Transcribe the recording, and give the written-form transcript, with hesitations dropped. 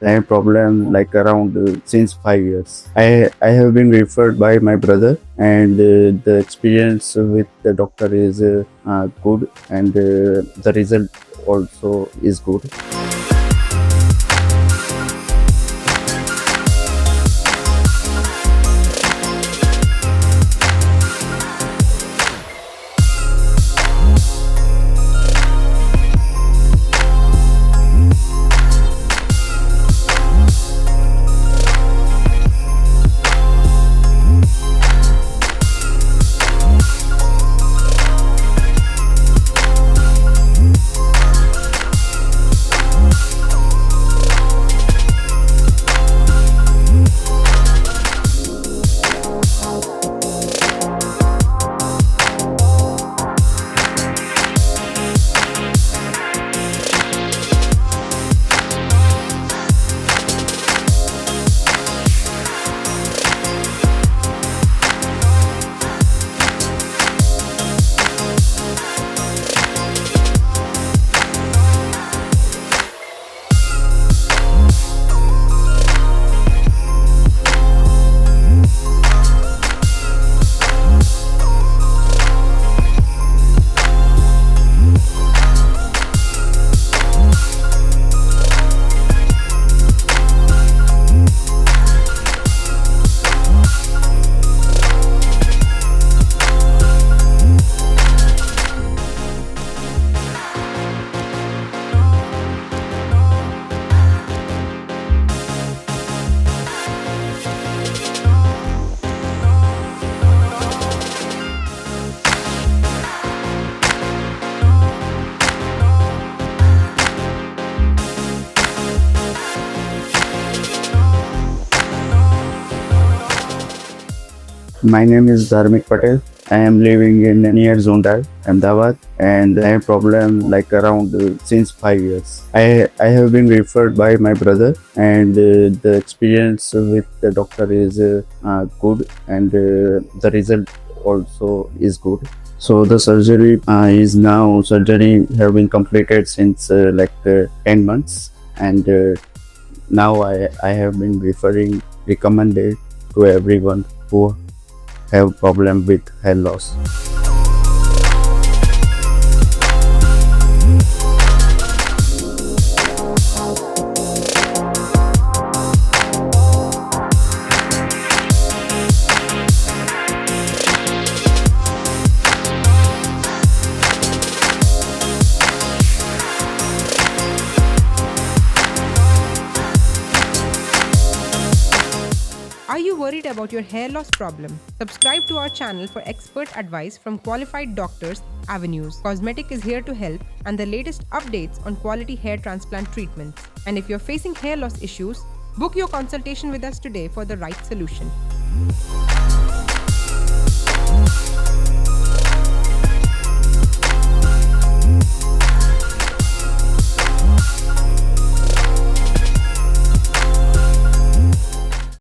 I have problem like around since 5 years. I have been referred by my brother, and the experience with the doctor is good, and the result also is good. My name is Dharmik Patel. I am living in near Zondar, Ahmedabad, and I have problem like around since 5 years. I have been referred by my brother, and the experience with the doctor is good, and the result also is good. So the surgery have been completed since 10 months, and now I have been recommended to everyone who have problem with hair loss. Are you worried about your hair loss problem? Subscribe to our channel for expert advice from qualified doctors. Avenues Cosmetic is here to help, and the latest updates on quality hair transplant treatments. And if you're facing hair loss issues, book your consultation with us today for the right solution.